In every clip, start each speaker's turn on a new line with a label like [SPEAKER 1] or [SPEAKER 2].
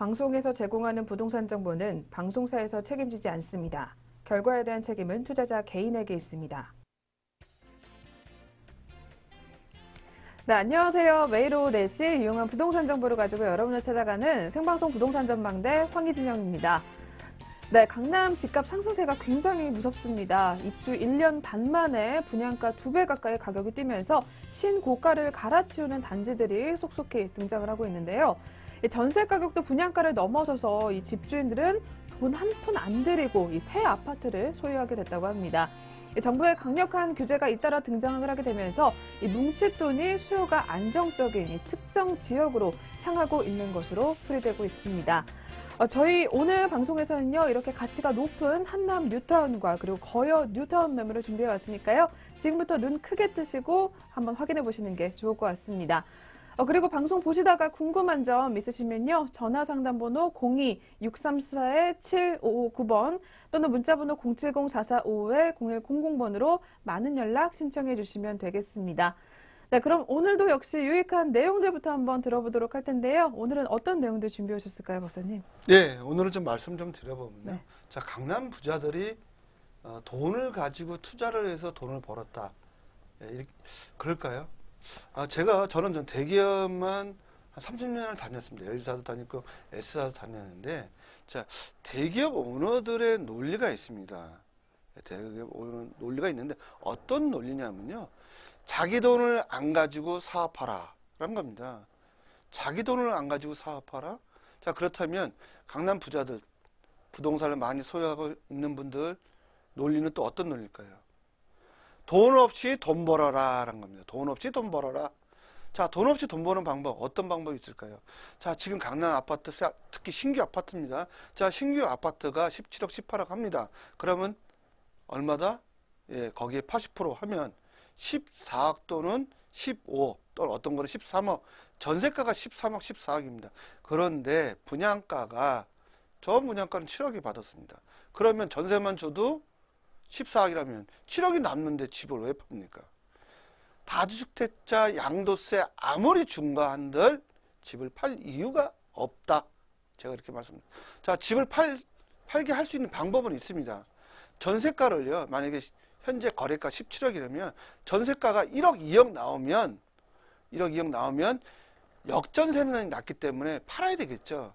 [SPEAKER 1] 방송에서 제공하는 부동산 정보는 방송사에서 책임지지 않습니다. 결과에 대한 책임은 투자자 개인에게 있습니다. 네, 안녕하세요. 매일 오후 4시 유용한 부동산 정보를 가지고 여러분을 찾아가는 생방송 부동산 전망대 황희진영입니다. 네, 강남 집값 상승세가 굉장히 무섭습니다. 입주 1년 반 만에 분양가 2배 가까이 가격이 뛰면서 신고가를 갈아치우는 단지들이 속속히 등장을 하고 있는데요. 전세 가격도 분양가를 넘어서서 이 집주인들은 돈 한 푼 안 들이고 이 새 아파트를 소유하게 됐다고 합니다. 정부의 강력한 규제가 잇따라 등장을 하게 되면서 이 뭉칫돈이 수요가 안정적인 이 특정 지역으로 향하고 있는 것으로 풀이되고 있습니다. 저희 오늘 방송에서는요, 이렇게 가치가 높은 한남 뉴타운과 그리고 거여 뉴타운 매물을 준비해 왔으니까요. 지금부터 눈 크게 뜨시고 한번 확인해 보시는 게 좋을 것 같습니다. 그리고 방송 보시다가 궁금한 점 있으시면요. 전화 상담 번호 02-634-7559번 또는 문자 번호 070-4455-0100번으로 많은 연락 신청해 주시면 되겠습니다. 네, 그럼 오늘도 역시 유익한 내용들부터 한번 들어보도록 할 텐데요. 오늘은 어떤 내용들 준비해 오셨을까요, 박사님?
[SPEAKER 2] 네, 오늘은 좀 말씀 좀 드려보면요.
[SPEAKER 1] 네.
[SPEAKER 2] 자, 강남 부자들이 돈을 가지고 투자를 해서 돈을 벌었다. 네, 그럴까요? 저는 대기업만 한 30년을 다녔습니다. L사도 다니고 S사도 다녔는데, 자, 대기업 오너들의 논리가 있습니다. 대기업 오너 논리가 있는데, 어떤 논리냐면요. 자기 돈을 안 가지고 사업하라. 라는 겁니다. 자기 돈을 안 가지고 사업하라? 자, 그렇다면, 강남 부자들, 부동산을 많이 소유하고 있는 분들, 논리는 또 어떤 논리일까요? 돈 없이 돈 벌어라 라는 겁니다. 돈 없이 돈 벌어라. 자, 돈 없이 돈 버는 방법, 어떤 방법이 있을까요? 자, 지금 강남 아파트, 특히 신규 아파트입니다. 자, 신규 아파트가 17억, 18억 합니다. 그러면 얼마다? 예, 거기에 80% 하면 14억 또는 15억 또는 어떤 거는 13억. 전세가가 13억, 14억입니다. 그런데 분양가가, 저 분양가는 7억이 받았습니다. 그러면 전세만 줘도 14억이라면 7억이 남는데 집을 왜 팝니까? 다주택자 양도세 아무리 중과한들 집을 팔 이유가 없다. 제가 이렇게 말씀드립니다. 자, 집을 팔게 할 수 있는 방법은 있습니다. 전세가를요, 만약에 현재 거래가 17억이라면 전세가가 1억, 2억 나오면 역전세는 났기 때문에 팔아야 되겠죠.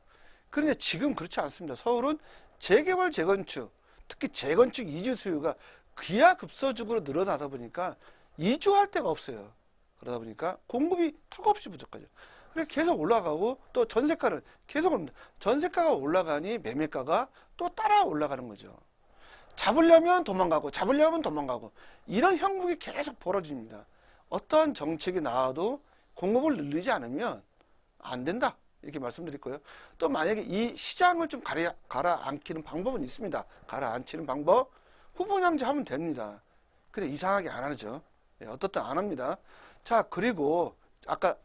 [SPEAKER 2] 그런데 지금 그렇지 않습니다. 서울은 재개발, 재건축, 특히 재건축 이주 수요가 기하급수적으로 늘어나다 보니까 이주할 데가 없어요. 그러다 보니까 공급이 턱없이 부족하죠. 그래서 계속 올라가고 또 전세가는 계속 올라갑니다. 전세가가 올라가니 매매가가 또 따라 올라가는 거죠. 잡으려면 도망가고 이런 형국이 계속 벌어집니다. 어떠한 정책이 나와도 공급을 늘리지 않으면 안 된다. 이렇게 말씀드릴 거예요. 또 만약에 이 시장을 좀 가라앉히는 방법은 있습니다. 가라앉히는 방법, 후분양제 하면 됩니다. 근데 이상하게 안 하죠. 어떻든 안 합니다. 자, 그리고 아까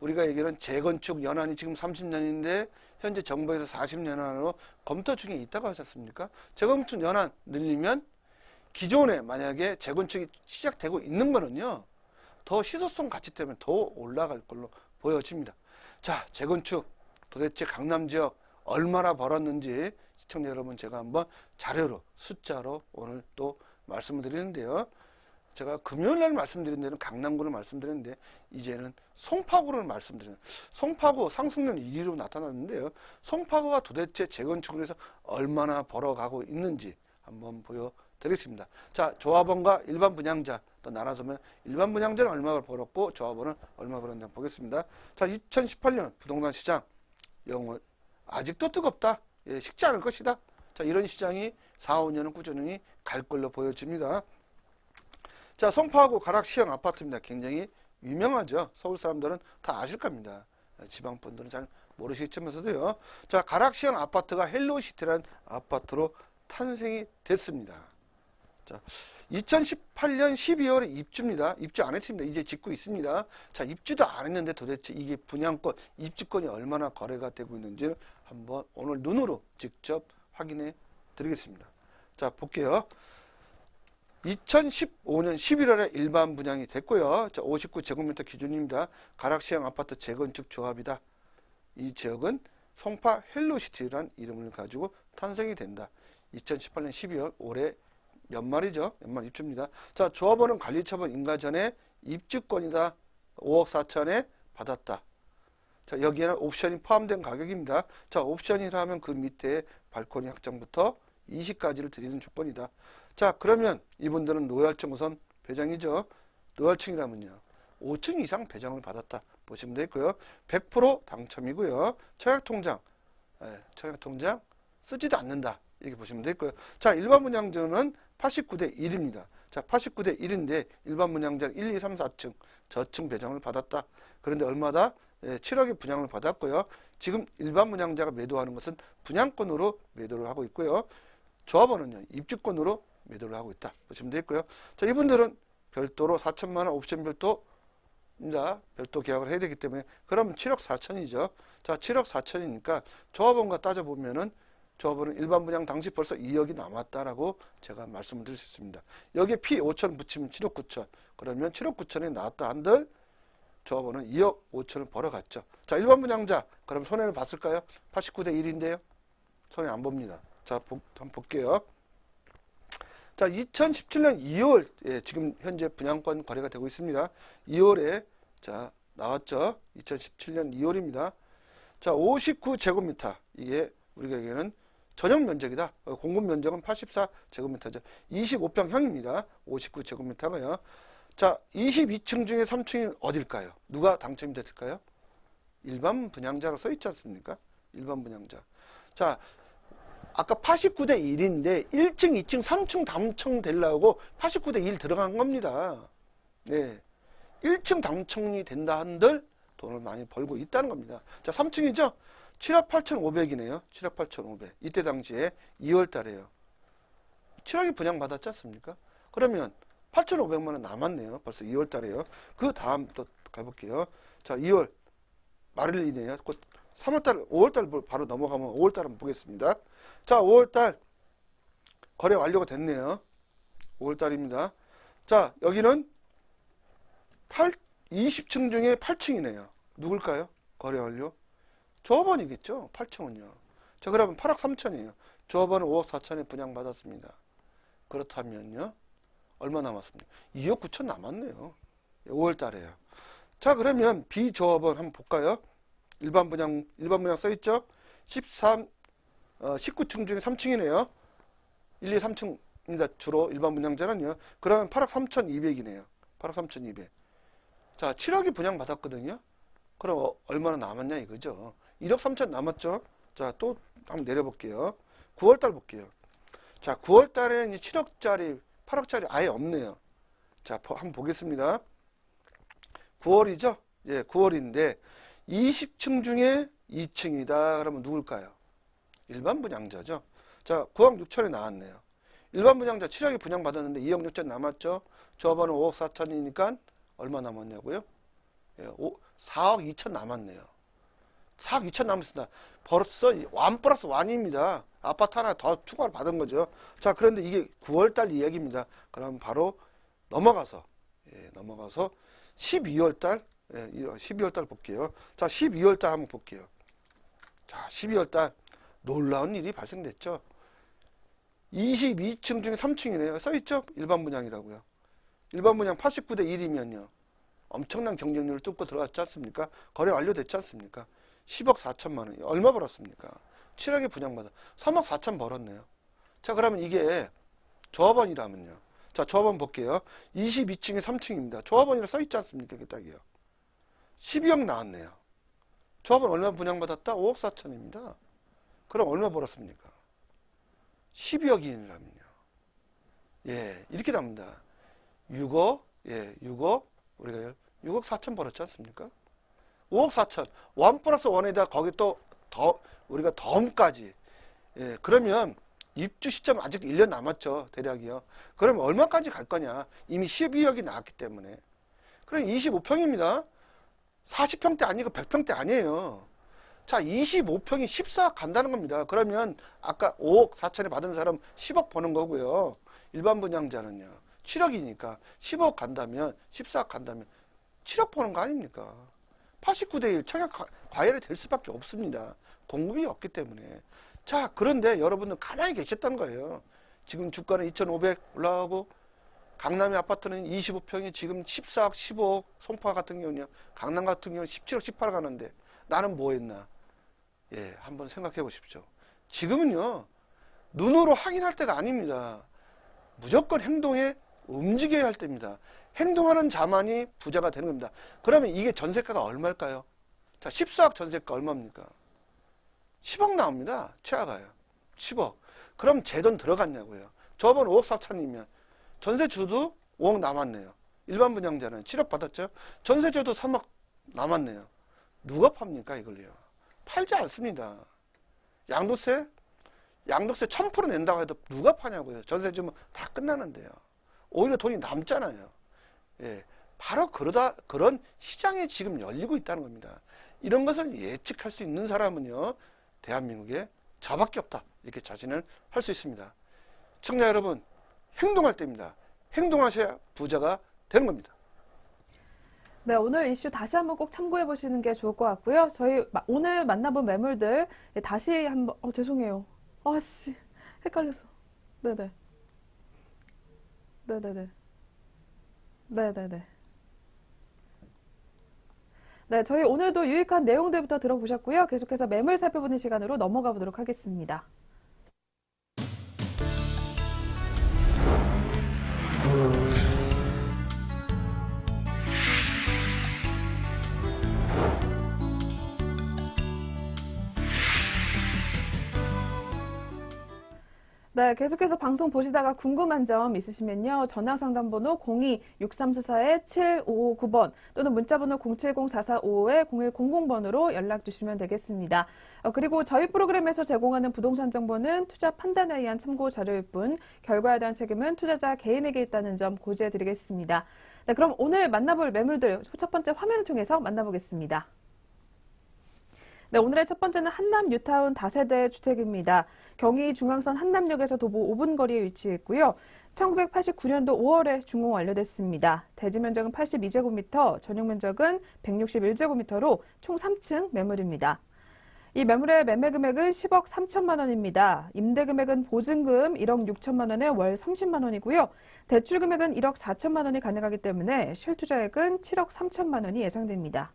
[SPEAKER 2] 우리가 얘기하는 재건축 연한이 지금 30년인데 현재 정부에서 40년으로 검토 중에 있다고 하셨습니까? 재건축 연한 늘리면 기존에 만약에 재건축이 시작되고 있는 거는요, 더 희소성 가치 때문에 더 올라갈 걸로 보여집니다. 자, 재건축 도대체 강남 지역 얼마나 벌었는지 시청자 여러분 제가 한번 자료로, 숫자로 오늘 또 말씀을 드리는데요. 제가 금요일 날 말씀드린 데는 강남구를 말씀드렸는데 이제는 송파구를 말씀드리는, 송파구 상승률 1위로 나타났는데요. 송파구가 도대체 재건축을 해서 얼마나 벌어가고 있는지 한번 보여드리겠습니다. 자, 조합원과 일반 분양자 또 나눠서면 일반 분양자는 얼마나 벌었고 조합원은 얼마 벌었나 보겠습니다. 자, 2018년 부동산 시장 영월 아직도 뜨겁다. 예, 식지 않을 것이다. 자, 이런 시장이 4, 5년은 꾸준히 갈 걸로 보여집니다. 자, 송파구 가락시형 아파트입니다. 굉장히 유명하죠. 서울 사람들은 다 아실 겁니다. 지방 분들은 잘 모르시겠지만서도요. 자, 가락시형 아파트가 헬로시티라는 아파트로 탄생이 됐습니다. 자, 2018년 12월에 입주입니다. 입주 안 했습니다. 이제 짓고 있습니다. 자, 입주도 안 했는데 도대체 이게 분양권, 입주권이 얼마나 거래가 되고 있는지를 한번 오늘 눈으로 직접 확인해 드리겠습니다. 자, 볼게요. 2015년 11월에 일반 분양이 됐고요. 자, 59제곱미터 기준입니다. 가락시형 아파트 재건축 조합이다. 이 지역은 송파 헬로시티라는 이름을 가지고 탄생이 된다. 2018년 12월 올해 연말이죠. 연말 입주입니다. 자, 조합원은 관리처분 인가전에 입주권이다. 5억 4천에 받았다. 자, 여기에는 옵션이 포함된 가격입니다. 자, 옵션이라면 그 밑에 발코니 확장부터 20까지를 드리는 조건이다. 자, 그러면 이분들은 노열층 우선 배정이죠. 노열층이라면요. 5층 이상 배정을 받았다. 보시면 되겠고요. 100% 당첨이고요. 청약통장, 청약통장 쓰지도 않는다. 이렇게 보시면 되겠고요. 자, 일반 분양자는 89대 1입니다. 자, 89대 1인데 일반 분양자 1, 2, 3, 4층 저층 배정을 받았다. 그런데 얼마다? 7억의 분양을 받았고요. 지금 일반 분양자가 매도하는 것은 분양권으로 매도를 하고 있고요. 조합원은요, 입주권으로 매도를 하고 있다. 보시면 되겠고요. 자, 이분들은 별도로 4천만 원 옵션 별도입니다. 별도 계약을 해야 되기 때문에 그러면 7억 4천이죠. 자, 7억 4천이니까 조합원과 따져보면은 조합원은 일반 분양 당시 벌써 2억이 남았다라고 제가 말씀을 드릴 수 있습니다. 여기에 P 5천 붙이면 7억 9천. 그러면 7억 9천이 나왔다 한들 조합원은 2억 5천을 벌어갔죠. 자, 일반 분양자 그럼 손해를 봤을까요? 89대 1인데요. 손해 안 봅니다. 자, 한번 볼게요. 자, 2017년 2월 지금 현재 분양권 거래가 되고 있습니다. 2월에 자 나왔죠. 2017년 2월입니다. 자, 59제곱미터 이게 우리가 얘기하는 전용 면적이다. 공급 면적은 84제곱미터죠. 25평형입니다. 59제곱미터가요. 자, 22층 중에 3층이 어딜까요? 누가 당첨이 됐을까요? 일반 분양자로 써 있지 않습니까? 일반 분양자. 자, 아까 89대 1인데 1층, 2층, 3층 당첨되려고 89대 1 들어간 겁니다. 네. 1층 당첨이 된다 한들 돈을 많이 벌고 있다는 겁니다. 자, 3층이죠? 7억 8,500이네요. 7억 8,500. 이때 당시에 2월 달에요. 7억이 분양받았지 않습니까? 그러면 8,500만 원 남았네요. 벌써 2월 달에요. 그 다음 또 가볼게요. 자, 2월 말일이네요. 곧 3월 달, 5월 달 바로 넘어가면 5월 달 한번 보겠습니다. 자, 5월 달 거래 완료가 됐네요. 5월 달입니다. 자, 여기는 20층 중에 8층이네요. 누굴까요? 거래 완료? 조합원이겠죠. 8층은요. 자, 그러면 8억 3천이에요. 조합원은 5억 4천에 분양받았습니다. 그렇다면요. 얼마 남았습니까? 2억 9천 남았네요. 5월 달에요. 자, 그러면 비조합원 한번 볼까요? 일반 분양 써있죠? 19층 중에 3층이네요. 1, 2, 3층입니다. 주로 일반 분양자는요. 그러면 8억 3,200이네요. 8억 3,200. 자, 7억이 분양받았거든요. 그럼 얼마나 남았냐 이거죠. 1억 3천 남았죠. 자, 또 한번 내려볼게요. 9월 달 볼게요. 자, 9월 달에 이제 7억짜리, 8억짜리 아예 없네요. 자, 한번 보겠습니다. 9월이죠? 예, 9월인데 20층 중에 2층이다. 그러면 누굴까요? 일반 분양자죠. 자, 9억 6천에 나왔네요. 일반 분양자 7억이 분양받았는데 2억 6천 남았죠. 조합원은 5억 4천이니까 얼마 남았냐고요? 예, 4억 2천 남았네요. 4억 2천 남았습니다. 벌써 1 플러스 1입니다. 아파트 하나 더 추가로 받은 거죠. 자, 그런데 이게 9월달 이야기입니다. 그럼 바로 넘어가서 12월달 12월달 볼게요. 자, 12월달 한번 볼게요. 자, 12월달 놀라운 일이 발생됐죠. 22층 중에 3층이네요. 써있죠? 일반 분양이라고요. 일반 분양 89대 1이면요. 엄청난 경쟁률을 뚫고 들어갔지 않습니까? 거래 완료됐지 않습니까? 10억 4천만 원. 얼마 벌었습니까? 7억에 분양받아. 3억 4천 벌었네요. 자, 그러면 이게 조합원이라면요. 자, 조합원 볼게요. 22층에 3층입니다. 조합원이라 써있지 않습니까? 이게 딱이요. 12억 나왔네요. 조합원 얼마 분양받았다? 5억 4천입니다. 그럼 얼마 벌었습니까? 12억이라면요. 예, 이렇게 나옵니다. 6억, 6억 4천 벌었지 않습니까? 5억 4천. 1 플러스 1에다 거기 또 우리가 덤까지. 예, 그러면 입주 시점 아직 1년 남았죠. 대략이요. 그러면 얼마까지 갈 거냐. 이미 12억이 나왔기 때문에. 그럼 25평입니다. 40평대 아니고 100평대 아니에요. 자, 25평이 14억 간다는 겁니다. 그러면 아까 5억 4천에 받은 사람 10억 버는 거고요. 일반 분양자는요. 7억이니까 15억 간다면 14억 간다면 7억 버는 거 아닙니까? 89대 1 청약 과열이 될 수밖에 없습니다. 공급이 없기 때문에. 자, 그런데 여러분들 가만히 계셨다는 거예요. 지금 주가는 2,500 올라가고 강남의 아파트는 25평이 지금 14억, 15억, 송파 같은 경우는요. 강남 같은 경우는 17억, 18억 가는데 나는 뭐 했나? 예, 한번 생각해 보십시오. 지금은요. 눈으로 확인할 때가 아닙니다. 무조건 행동에 움직여야 할 때입니다. 행동하는 자만이 부자가 되는 겁니다. 그러면 이게 전세가가 얼마일까요? 자, 14억 전세가 얼마입니까? 10억 나옵니다. 최하가요. 10억. 그럼 제 돈 들어갔냐고요. 저번 5억 4천이면 전세주도 5억 남았네요. 일반 분양자는 7억 받았죠. 전세주도 3억 남았네요. 누가 팝니까 이걸요? 팔지 않습니다. 양도세 1000% 낸다고 해도 누가 파냐고요. 전세 주면 다 끝나는데요. 오히려 돈이 남잖아요. 예, 바로 그런 시장이 지금 열리고 있다는 겁니다. 이런 것을 예측할 수 있는 사람은요. 대한민국에 저밖에 없다. 이렇게 자신을 할 수 있습니다. 청자 여러분, 행동할 때입니다. 행동하셔야 부자가 되는 겁니다.
[SPEAKER 1] 네, 오늘 이슈 다시 한번 꼭 참고해 보시는 게 좋을 것 같고요. 저희 오늘 만나본 매물들 다시 한번, 죄송해요. 아씨, 헷갈렸어. 네네. 네네네. 네네네. 네, 저희 오늘도 유익한 내용들부터 들어보셨고요. 계속해서 매물 살펴보는 시간으로 넘어가 보도록 하겠습니다. 네, 계속해서 방송 보시다가 궁금한 점 있으시면요. 전화상담번호 02-6344-7559번 또는 문자번호 070-4455-0100번으로 연락 주시면 되겠습니다. 그리고 저희 프로그램에서 제공하는 부동산 정보는 투자 판단에 의한 참고 자료일 뿐 결과에 대한 책임은 투자자 개인에게 있다는 점 고지해 드리겠습니다. 네, 그럼 오늘 만나볼 매물들 첫 번째 화면을 통해서 만나보겠습니다. 네, 오늘의 첫 번째는 한남 뉴타운 다세대 주택입니다. 경의 중앙선 한남역에서 도보 5분 거리에 위치해 있고요. 1989년도 5월에 준공 완료됐습니다. 대지 면적은 82제곱미터, 전용 면적은 161제곱미터로 총 3층 매물입니다. 이 매물의 매매 금액은 10억 3천만 원입니다. 임대 금액은 보증금 1억 6천만 원에 월 30만 원이고요. 대출 금액은 1억 4천만 원이 가능하기 때문에 실투자액은 7억 3천만 원이 예상됩니다.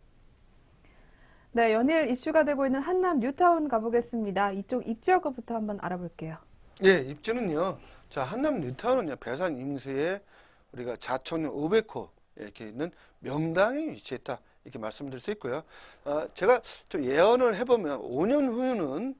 [SPEAKER 1] 네, 연일 이슈가 되고 있는 한남 뉴타운 가보겠습니다. 이쪽 입지역부터 한번 알아볼게요.
[SPEAKER 2] 예, 입지는요. 자, 한남 뉴타운은요. 배산 임수에 우리가 자청년 500호 이렇게 있는 명당에 위치했다. 이렇게 말씀드릴 수 있고요. 제가 좀 예언을 해보면 5년 후에는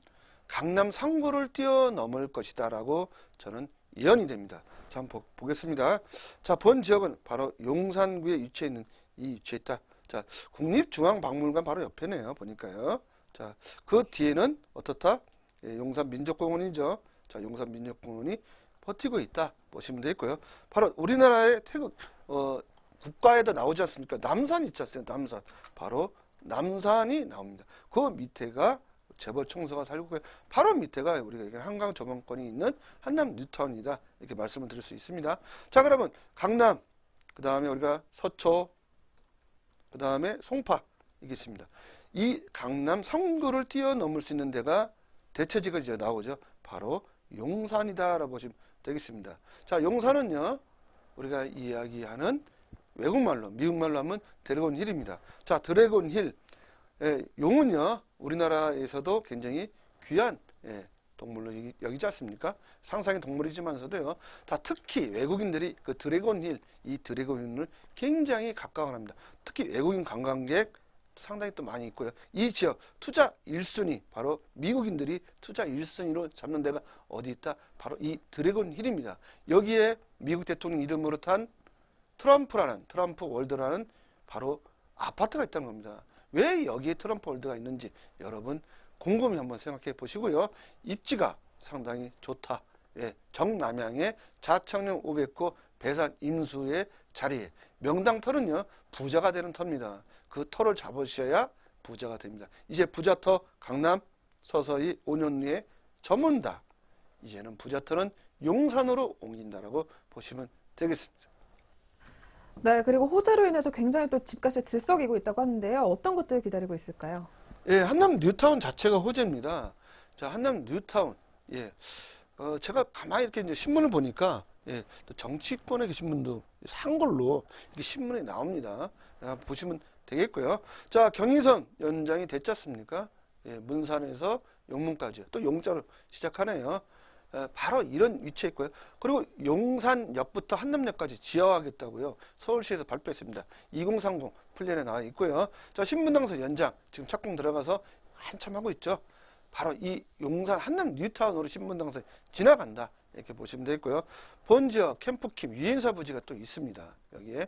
[SPEAKER 2] 강남 상구를 뛰어넘을 것이다라고 저는 예언이 됩니다. 자, 한번 보겠습니다. 자, 본 지역은 바로 용산구에 위치해 있는 이 위치에 있다. 자, 국립중앙박물관 바로 옆에네요. 보니까요. 자, 그 뒤에는 어떻다? 예, 용산민족공원이죠. 자, 용산민족공원이 버티고 있다. 보시면 되겠고요. 바로 우리나라의 태극, 국가에도 나오지 않습니까? 남산 있지 않습니까? 남산. 바로 남산이 나옵니다. 그 밑에가 재벌청소가 살고 있고요. 바로 밑에가 우리가 한강 조망권이 있는 한남 뉴타운이다. 이렇게 말씀을 드릴 수 있습니다. 자, 그러면 강남, 그 다음에 우리가 서초, 그 다음에 송파 이게 있습니다. 이 강남 상구를 뛰어넘을 수 있는 데가 대체지가 이제 나오죠. 바로 용산이다라고 보시면 되겠습니다. 자, 용산은요 우리가 이야기하는 외국말로 미국말로 하면 드래곤 힐입니다. 자, 드래곤 힐 용은요 우리나라에서도 굉장히 귀한 동물로 여기지 않습니까? 상상의 동물이지만서도요. 다 특히 외국인들이 그 드래곤 힐, 이 드래곤 힐을 굉장히 각광합니다. 특히 외국인 관광객 상당히 또 많이 있고요. 이 지역 투자 1순위, 바로 미국인들이 투자 1순위로 잡는 데가 어디 있다? 바로 이 드래곤 힐입니다. 여기에 미국 대통령 이름으로 탄 트럼프 월드라는 바로 아파트가 있다는 겁니다. 왜 여기에 트럼프 월드가 있는지 여러분 곰곰이 한번 생각해 보시고요. 입지가 상당히 좋다. 예, 정남향의 자청령 500호 배산 임수의 자리에 명당 터는요 부자가 되는 터입니다. 그 터를 잡으셔야 부자가 됩니다. 이제 부자터 강남 서서히 5년 후에 저문다. 이제는 부자터는 용산으로 옮긴다라고 보시면 되겠습니다.
[SPEAKER 1] 네, 그리고 호재로 인해서 굉장히 또 집값이 들썩이고 있다고 하는데요. 어떤 것들 기다리고 있을까요?
[SPEAKER 2] 예, 한남 뉴타운 자체가 호재입니다. 자, 한남 뉴타운. 예. 제가 가만히 이렇게 이제 신문을 보니까, 예, 또 정치권에 계신 분도 산 걸로 이렇게 신문에 나옵니다. 보시면 되겠고요. 자, 경의선 연장이 됐지 않습니까? 예, 문산에서 용문까지. 또 용자로 시작하네요. 바로 이런 위치에 있고요. 그리고 용산역부터 한남역까지 지하화하겠다고요. 서울시에서 발표했습니다. 2030 플랜에 나와 있고요. 자, 신분당선 연장 지금 착공 들어가서 한참 하고 있죠. 바로 이 용산 한남 뉴타운으로 신분당선 지나간다. 이렇게 보시면 되겠고요. 본지역 캠프킴 유엔사 부지가 또 있습니다. 여기에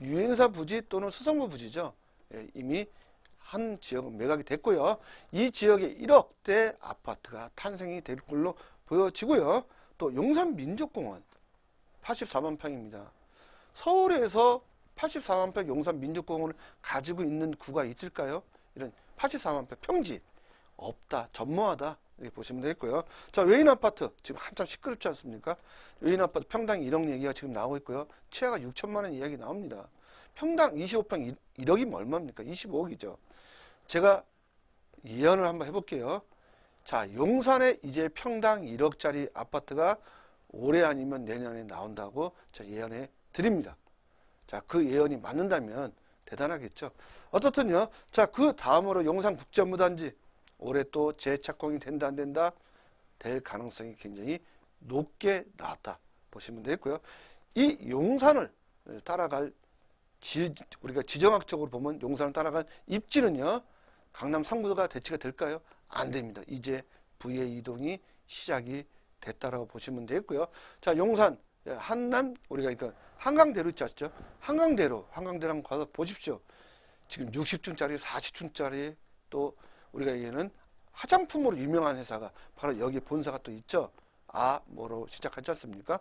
[SPEAKER 2] 유엔사 부지 또는 수성구 부지죠. 예, 이미 한 지역은 매각이 됐고요. 이 지역에 1억대 아파트가 탄생이 될 걸로 보여지고요. 또 용산민족공원 84만 평입니다. 서울에서 84만 평 용산민족공원을 가지고 있는 구가 있을까요? 이런 84만 평 평지 없다, 전무하다 이렇게 보시면 되겠고요. 자, 외인 아파트 지금 한참 시끄럽지 않습니까? 외인 아파트 평당 1억 얘기가 지금 나오고 있고요. 최하가 6천만 원 이야기 나옵니다. 평당 25평 1억이면 얼마입니까? 25억이죠. 제가 예언을 한번 해볼게요. 자, 용산에 이제 평당 1억짜리 아파트가 올해 아니면 내년에 나온다고 제가 예언해 드립니다. 자, 그 예언이 맞는다면 대단하겠죠. 어떻든요. 자, 그 다음으로 용산국제무단지 올해 또 재착공이 된다 안 된다? 될 가능성이 굉장히 높게 나왔다 보시면 되겠고요. 이 용산을 따라갈 우리가 지정학적으로 보면 용산을 따라갈 입지는요. 강남 3구가 대치가 될까요? 안 됩니다. 이제 부의 이동이 시작이 됐다라고 보시면 되겠고요. 자, 용산 한남 우리가 그러니까 한강대로 있지 않죠? 한강대로 한번 가서 보십시오. 지금 60층짜리, 40층짜리 또 우리가 얘기하는 화장품으로 유명한 회사가 바로 여기 본사가 또 있죠. 뭐로 시작하지 않습니까?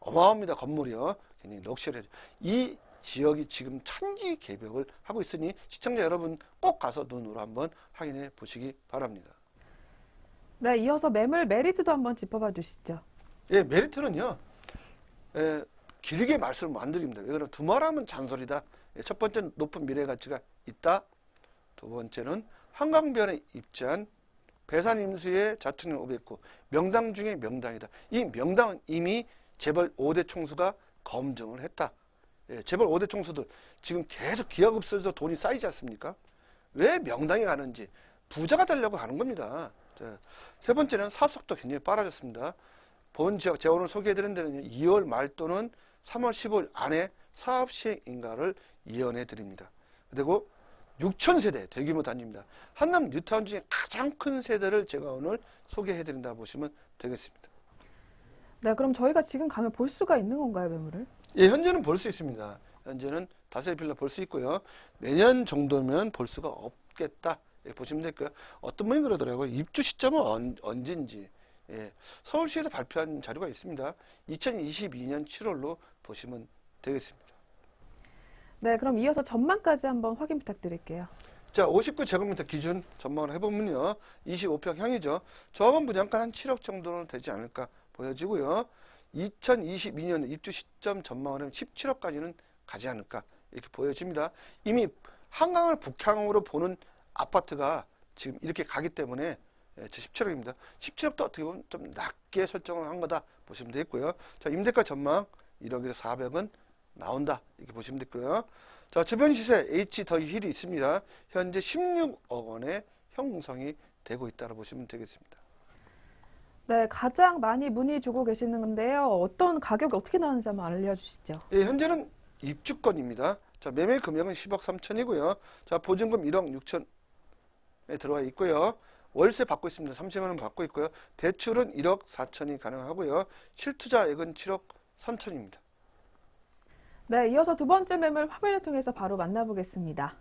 [SPEAKER 2] 어마어마합니다. 건물이요. 굉장히 럭셔리하죠. 이 지역이 지금 천지개벽을 하고 있으니 시청자 여러분 꼭 가서 눈으로 한번 확인해 보시기 바랍니다.
[SPEAKER 1] 네, 이어서 매물 메리트도 한번 짚어봐 주시죠.
[SPEAKER 2] 예, 메리트는요. 길게 말씀을 안 드립니다. 왜 그러면 두말하면 잔소리다. 예, 첫 번째는 높은 미래 가치가 있다. 두 번째는 한강변에 입지한 배산 임수의 자천령 509 명당 중에 명당이다. 이 명당은 이미 재벌 5대 총수가 검증을 했다. 예, 재벌 5대 총수들 지금 계속 기하급수에서 돈이 쌓이지 않습니까? 왜 명당에 가는지 부자가 되려고 하는 겁니다. 자, 세 번째는 사업속도 굉장히 빨라졌습니다. 본 지역 제가 오늘 소개해드린 데는 2월 말 또는 3월 15일 안에 사업 시행 인가를 예언해 드립니다. 그리고 6,000세대 대규모 단지입니다. 한남 뉴타운 중에 가장 큰 세대를 제가 오늘 소개해 드린다 보시면 되겠습니다.
[SPEAKER 1] 네, 그럼 저희가 지금 가면 볼 수가 있는 건가요, 매물을?
[SPEAKER 2] 예, 현재는 볼 수 있습니다. 현재는 다세대 빌라 볼 수 있고요. 내년 정도면 볼 수가 없겠다. 예, 보시면 될까요? 어떤 분이 그러더라고요. 입주 시점은 언제인지. 예, 서울시에서 발표한 자료가 있습니다. 2022년 7월로 보시면 되겠습니다.
[SPEAKER 1] 네, 그럼 이어서 전망까지 한번 확인 부탁드릴게요.
[SPEAKER 2] 자, 59제곱미터 기준 전망을 해보면요. 25평형이죠. 저번 분양가 한 7억 정도는 되지 않을까 보여지고요. 2022년 입주 시점 전망을 하면 17억까지는 가지 않을까 이렇게 보여집니다. 이미 한강을 북향으로 보는 아파트가 지금 이렇게 가기 때문에 17억입니다. 17억도 어떻게 보면 좀 낮게 설정을 한 거다 보시면 되겠고요. 자, 임대가 전망 1억에서 400은 나온다 이렇게 보시면 되고요. 자, 주변 시세 H 더히 힐이 있습니다. 현재 16억 원에 형성이 되고 있다고 보시면 되겠습니다.
[SPEAKER 1] 네, 가장 많이 문의 주고 계시는 건데요. 어떤 가격이 어떻게 나오는지 한번 알려주시죠.
[SPEAKER 2] 예, 현재는 입주권입니다. 자, 매매 금액은 10억 3천이고요. 자, 보증금 1억 6천에 들어와 있고요. 월세 받고 있습니다. 30만 원 받고 있고요. 대출은 1억 4천이 가능하고요. 실투자액은 7억 3천입니다.
[SPEAKER 1] 네, 이어서 두 번째 매물 화면을 통해서 바로 만나보겠습니다.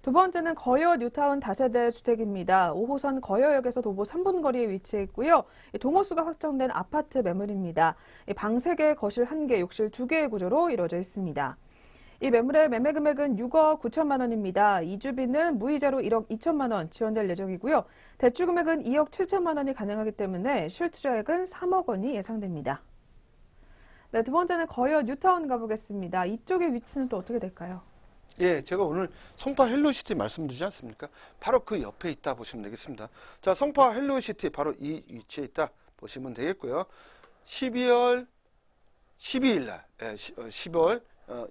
[SPEAKER 1] 두 번째는 거여 뉴타운 다세대 주택입니다. 5호선 거여역에서 도보 3분 거리에 위치해 있고요. 동호수가 확정된 아파트 매물입니다. 방 3개, 거실 1개, 욕실 2개의 구조로 이루어져 있습니다. 이 매물의 매매 금액은 6억 9천만 원입니다. 이주비는 무이자로 1억 2천만 원 지원될 예정이고요. 대출 금액은 2억 7천만 원이 가능하기 때문에 실투자액은 3억 원이 예상됩니다. 네, 두 번째는 거여 뉴타운 가보겠습니다. 이쪽의 위치는 또 어떻게 될까요?
[SPEAKER 2] 예, 제가 오늘 성파 헬로시티 말씀드리지 않습니까? 바로 그 옆에 있다 보시면 되겠습니다. 자, 성파 헬로시티 바로 이 위치에 있다 보시면 되겠고요. 12월 12일 날, 12월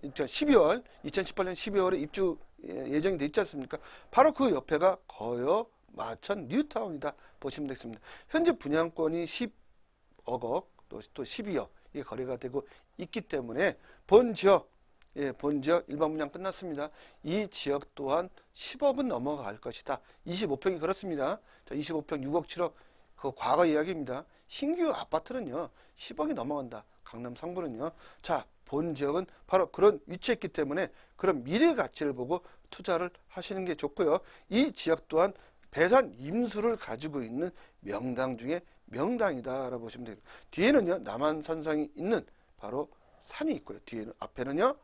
[SPEAKER 2] 2018년 12월에 입주 예정이 돼 있지 않습니까? 바로 그 옆에가 거여 마천 뉴타운이다 보시면 되겠습니다. 현재 분양권이 10억 또 12억 이게 거래가 되고 있기 때문에 본 지역 일반 분양 끝났습니다. 이 지역 또한 10억은 넘어갈 것이다. 25평이 그렇습니다. 자, 25평 6억 7억 그 과거 이야기입니다. 신규 아파트는요 10억이 넘어간다. 강남 상부는요. 자, 본 지역은 바로 그런 위치에 있기 때문에 그런 미래 가치를 보고 투자를 하시는 게 좋고요. 이 지역 또한 배산 임수를 가지고 있는 명당 중에 명당이다라고 보시면 됩니다. 뒤에는요 남한산성이 있는 바로 산이 있고요. 뒤에는 앞에는요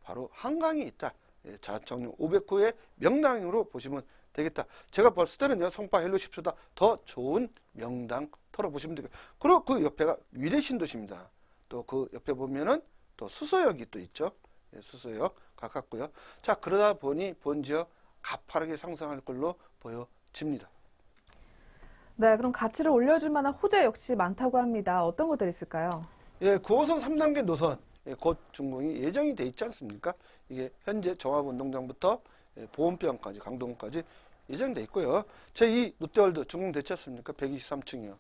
[SPEAKER 2] 바로 한강이 있다. 자청령 500호의 명당으로 보시면 되겠다. 제가 봤을 때는요 성파 헬로시티보다 더 좋은 명당터로 보시면 되고요. 그리고 그 옆에가 위례신도시입니다. 또 그 옆에 보면은 또 수서역이 또 있죠. 수서역 가깝고요. 자, 그러다 보니 본 지역 가파르게 상승할 걸로 보여집니다.
[SPEAKER 1] 네, 그럼 가치를 올려줄 만한 호재 역시 많다고 합니다. 어떤 것들이 있을까요?
[SPEAKER 2] 예, 9호선 3단계 노선 곧 준공이 예정이 돼 있지 않습니까? 이게 현재 종합운동장부터 보온병까지 강동까지 예정돼 있고요. 제2 롯데월드 준공됐지 않습니까? 123층이요.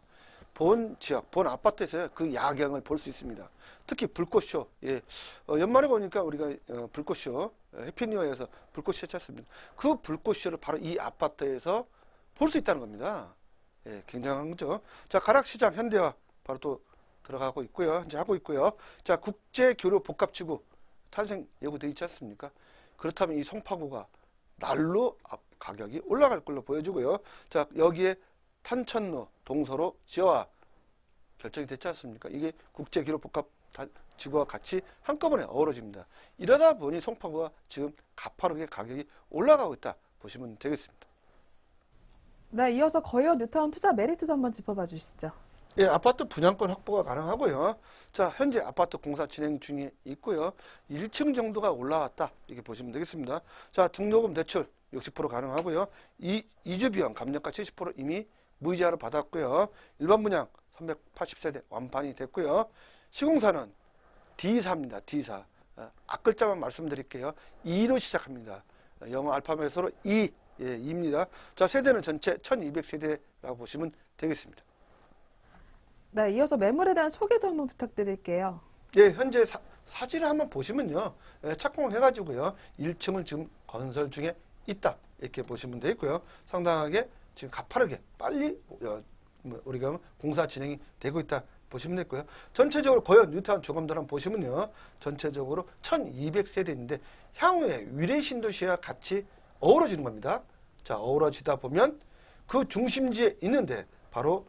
[SPEAKER 2] 본 지역, 본 아파트에서 그 야경을 볼 수 있습니다. 특히 불꽃쇼. 연말에 보니까 우리가 불꽃쇼, 해피뉴어에서 불꽃쇼 했지 않습니까? 그 불꽃쇼를 바로 이 아파트에서 볼 수 있다는 겁니다. 굉장한 거죠. 자, 가락시장 현대화 바로 또 들어가고 있고요. 현재 하고 있고요. 자, 국제교류 복합지구 탄생 예고돼 있지 않습니까? 그렇다면 이 송파구가 날로 가격이 올라갈 걸로 보여지고요. 자, 여기에 탄천로, 동서로 지어와 결정이 됐지 않습니까? 이게 국제교류 복합 지구와 같이 한꺼번에 어우러집니다. 이러다 보니 송파구가 지금 가파르게 가격이 올라가고 있다 보시면 되겠습니다.
[SPEAKER 1] 네, 이어서 거여 뉴타운 투자 메리트도 한번 짚어봐 주시죠.
[SPEAKER 2] 예, 아파트 분양권 확보가 가능하고요. 자, 현재 아파트 공사 진행 중에 있고요. 1층 정도가 올라왔다. 이렇게 보시면 되겠습니다. 자, 등록금 대출 60% 가능하고요. 이주 비용 감정가 70% 이미 무이자로 받았고요. 일반 분양 380세대 완판이 됐고요. 시공사는 D사입니다. D사. 앞글자만 말씀드릴게요. 2로 시작합니다. 영어 알파벳으로 2입니다. 자, 세대는 전체 1200세대라고 보시면 되겠습니다.
[SPEAKER 1] 네, 이어서 매물에 대한 소개도 한번 부탁드릴게요.
[SPEAKER 2] 예, 현재 사진을 한번 보시면요. 착공을 해가지고요. 1층을 지금 건설 중에 있다. 이렇게 보시면 되겠고요. 상당하게 지금 가파르게 빨리 우리가 공사 진행이 되고 있다. 보시면 되고요. 전체적으로 거여 뉴타운 조감도를 한번 보시면요. 전체적으로 1200세대인데 향후에 위례신도시와 같이 어우러지는 겁니다. 자, 어우러지다 보면 그 중심지에 있는데 바로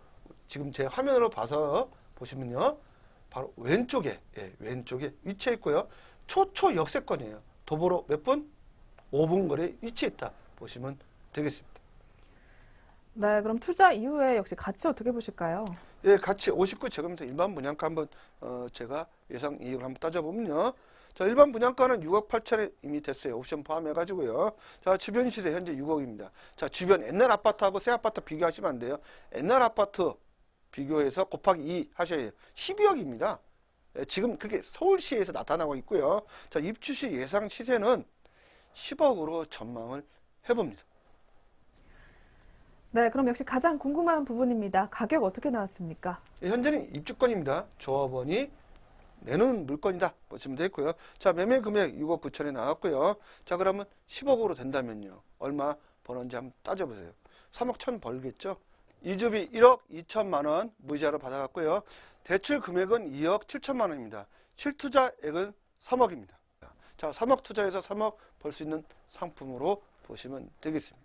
[SPEAKER 2] 지금 제 화면으로 봐서 보시면요. 바로 왼쪽에 위치해 있고요. 초초 역세권이에요. 도보로 몇 분? 5분 거리에 위치해 있다. 보시면 되겠습니다.
[SPEAKER 1] 네, 그럼 투자 이후에 역시 가치 어떻게 보실까요?
[SPEAKER 2] 예, 같이 59제곱미터 일반 분양가 한번 제가 예상 이익을 한번 따져보면요. 자, 일반 분양가는 6억 8천에 이미 됐어요. 옵션 포함해가지고요. 자, 주변 시세 현재 6억입니다. 자, 주변 옛날 아파트하고 새 아파트 비교하시면 안 돼요. 옛날 아파트 비교해서 곱하기 2 하셔야 해요. 12억입니다. 지금 그게 서울시에서 나타나고 있고요. 자, 입주 시 예상 시세는 10억으로 전망을 해봅니다.
[SPEAKER 1] 네, 그럼 역시 가장 궁금한 부분입니다. 가격 어떻게 나왔습니까?
[SPEAKER 2] 현재는 입주권입니다. 조합원이 내놓은 물건이다 보시면 되겠고요. 자, 매매 금액 6억 9천에 나왔고요. 자, 그러면 10억으로 된다면요. 얼마 버는지 한번 따져보세요. 3억 1천 벌겠죠? 이주비 1억 2천만 원 무이자로 받아갔고요. 대출 금액은 2억 7천만 원입니다. 실투자액은 3억입니다. 자, 3억 투자해서 3억 벌 수 있는 상품으로 보시면 되겠습니다.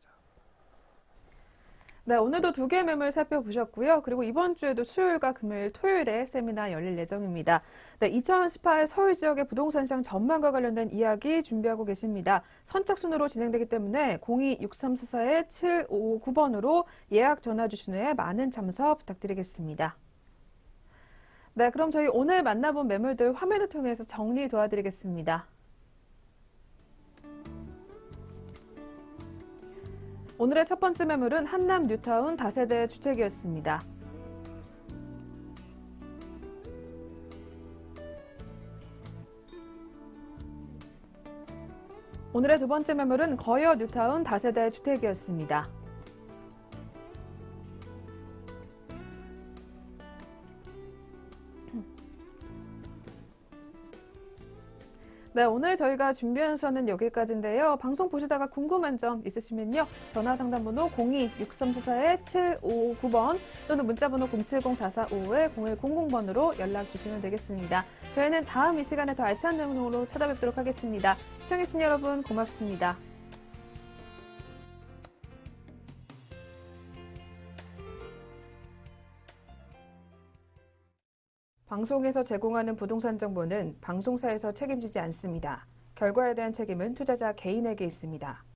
[SPEAKER 1] 네, 오늘도 두 개의 매물 살펴보셨고요. 그리고 이번 주에도 수요일과 금요일, 토요일에 세미나 열릴 예정입니다. 네, 2018 서울 지역의 부동산 시장 전망과 관련된 이야기 준비하고 계십니다. 선착순으로 진행되기 때문에 02-6344-7559번으로 예약 전화 주신 후에 많은 참석 부탁드리겠습니다. 네, 그럼 저희 오늘 만나본 매물들 화면을 통해서 정리 도와드리겠습니다. 오늘의 첫 번째 매물은 한남 뉴타운 다세대 주택이었습니다. 오늘의 두 번째 매물은 거여 뉴타운 다세대 주택이었습니다. 네, 오늘 저희가 준비한 수는 여기까지인데요. 방송 보시다가 궁금한 점 있으시면요. 전화 상담번호 02-6344-7559번 또는 문자번호 070-4455-0100번으로 연락 주시면 되겠습니다. 저희는 다음 이 시간에 더 알찬 내용으로 찾아뵙도록 하겠습니다. 시청해주신 여러분 고맙습니다. 방송에서 제공하는 부동산 정보는 방송사에서 책임지지 않습니다. 결과에 대한 책임은 투자자 개인에게 있습니다.